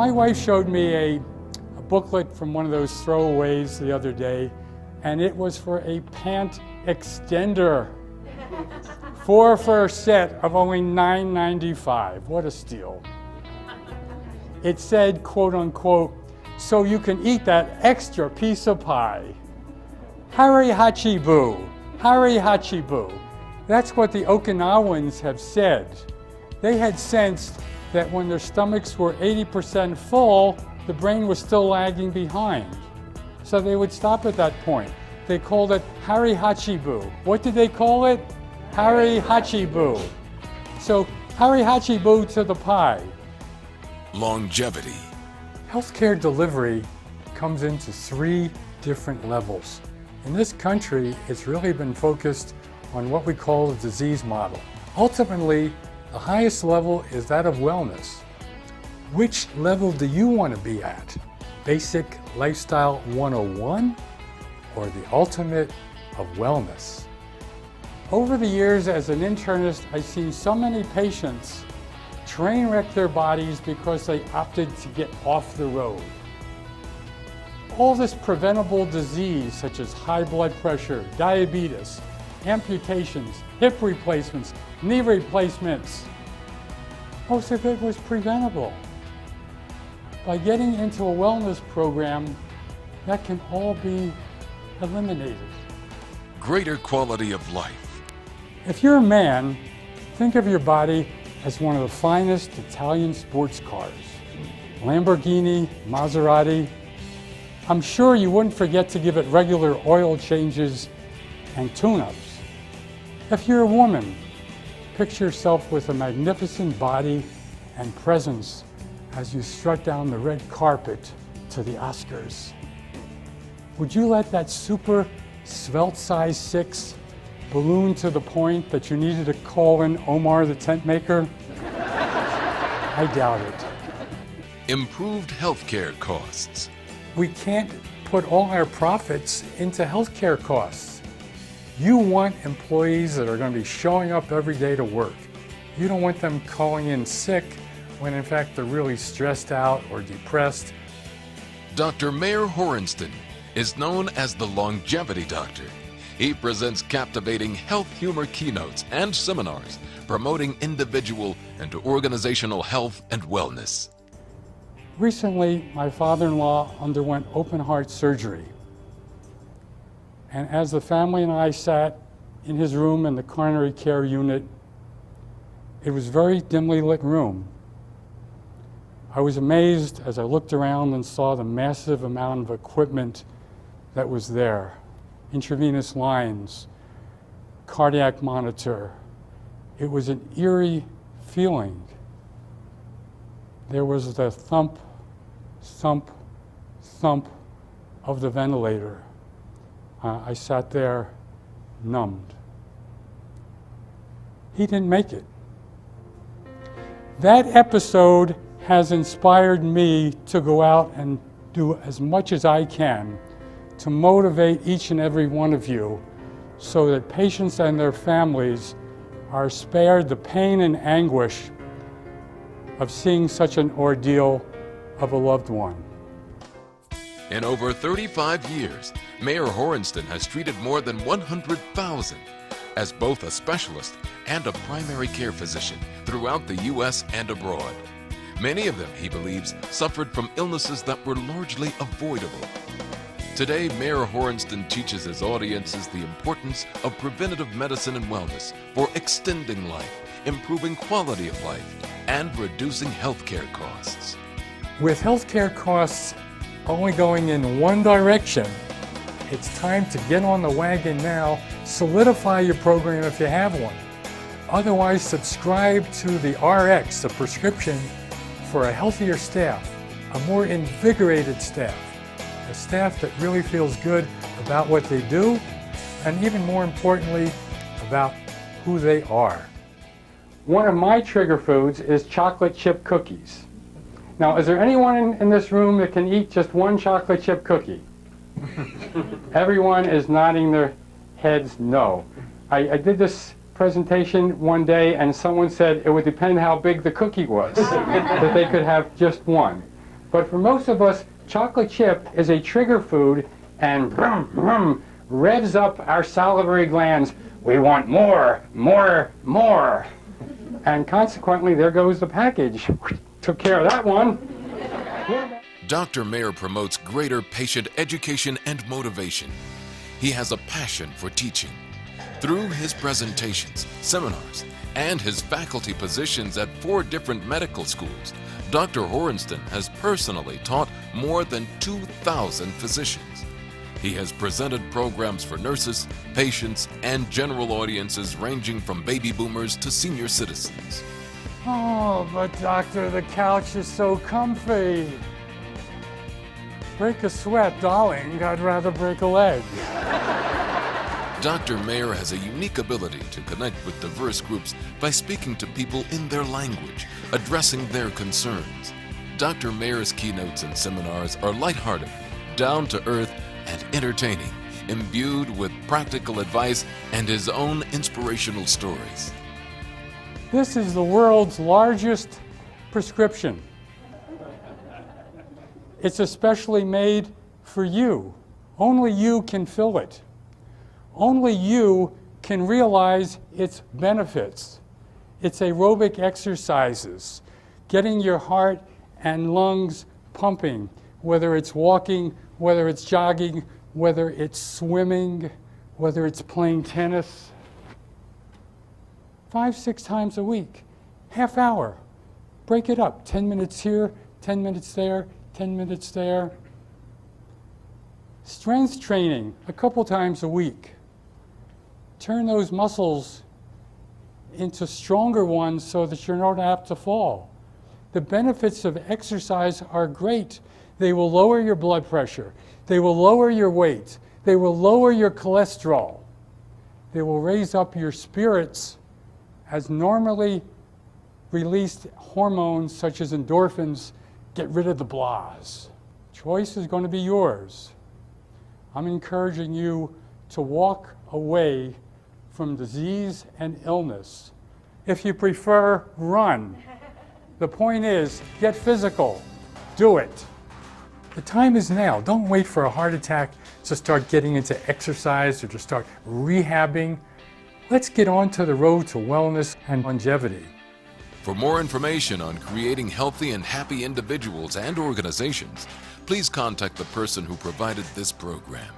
My wife showed me a booklet from one of those throwaways the other day, and it was for a pant extender. 4 for a set of only $9.95. What a steal. It said, quote unquote, so you can eat that extra piece of pie. Hare Hachi-bu, Hare Hachi-bu. That's what the Okinawans have said. They had sensed that when their stomachs were 80% full, the brain was still lagging behind. So they would stop at that point. They called it Hare Hachi-bu. What did they call it? Hare Hachi-bu. So Hare Hachi-bu to the pie. Longevity. Healthcare delivery comes into 3 different levels. In this country, it's really been focused on what we call the disease model. Ultimately, the highest level is that of wellness. Which level do you want to be at? Basic Lifestyle 101 or the ultimate of wellness? Over the years as an internist, I've seen so many patients train wreck their bodies because they opted to get off the road. All this preventable disease such as high blood pressure, diabetes, amputations, hip replacements, knee replacements, most of it was preventable. By getting into a wellness program, that can all be eliminated. Greater quality of life. If you're a man, think of your body as one of the finest Italian sports cars. Lamborghini, Maserati. I'm sure you wouldn't forget to give it regular oil changes and tune-ups. If you're a woman, picture yourself with a magnificent body and presence as you strut down the red carpet to the Oscars. Would you let that super svelte size 6 balloon to the point that you needed to call in Omar the tent maker? I doubt it. Improved healthcare costs. We can't put all our profits into healthcare costs. You want employees that are going to be showing up every day to work. You don't want them calling in sick when in fact they're really stressed out or depressed. Dr. Mayor Horensten is known as the Longevity Doctor. He presents captivating health humor keynotes and seminars promoting individual and organizational health and wellness. Recently, my father-in-law underwent open heart surgery. And as the family and I sat in his room in the coronary care unit, it was a very dimly lit room. I was amazed as I looked around and saw the massive amount of equipment that was there. Intravenous lines, cardiac monitor. It was an eerie feeling. There was the thump, thump, thump of the ventilator. I sat there numbed. He didn't make it. That episode has inspired me to go out and do as much as I can to motivate each and every one of you so that patients and their families are spared the pain and anguish of seeing such an ordeal of a loved one. In over 35 years, Mayor Horensten has treated more than 100,000 as both a specialist and a primary care physician throughout the U.S. and abroad. Many of them, he believes, suffered from illnesses that were largely avoidable. Today, Mayor Horensten teaches his audiences the importance of preventative medicine and wellness for extending life, improving quality of life, and reducing healthcare costs. With healthcare costs only going in one direction, it's time to get on the wagon now, solidify your program if you have one. Otherwise, subscribe to the RX, the prescription for a healthier staff, a more invigorated staff, a staff that really feels good about what they do, and even more importantly, about who they are. One of my trigger foods is chocolate chip cookies. Now, is there anyone in this room that can eat just one chocolate chip cookie? Everyone is nodding their heads no. I did this presentation one day and someone said it would depend how big the cookie was, that they could have just one. But for most of us, chocolate chip is a trigger food and revs up our salivary glands. We want more, more, more. And consequently, there goes the package. Took care of that one. Dr. Mayer promotes greater patient education and motivation. He has a passion for teaching. Through his presentations, seminars, and his faculty positions at 4 different medical schools, Dr. Horensten has personally taught more than 2,000 physicians. He has presented programs for nurses, patients, and general audiences ranging from baby boomers to senior citizens. Oh, but doctor, the couch is so comfy. Break a sweat, darling. I'd rather break a leg. Dr. Mayer has a unique ability to connect with diverse groups by speaking to people in their language, addressing their concerns. Dr. Mayer's keynotes and seminars are lighthearted, down to earth, and entertaining, imbued with practical advice and his own inspirational stories. This is the world's largest prescription. It's especially made for you. Only you can fill it. Only you can realize its benefits. It's aerobic exercises, getting your heart and lungs pumping, whether it's walking, whether it's jogging, whether it's swimming, whether it's playing tennis. 5-6 times a week, half hour. Break it up, 10 minutes here, 10 minutes there, 10 minutes there. Strength training, a couple times a week. Turn those muscles into stronger ones so that you're not apt to fall. The benefits of exercise are great. They will lower your blood pressure. They will lower your weight. They will lower your cholesterol. They will raise up your spirits as normally released hormones such as endorphins get rid of the blahs. Choice is going to be yours. I'm encouraging you to walk away from disease and illness. If you prefer, run. The point is, get physical. Do it. The time is now. Don't wait for a heart attack to start getting into exercise or to start rehabbing. Let's get on to the road to wellness and longevity. For more information on creating healthy and happy individuals and organizations, please contact the person who provided this program.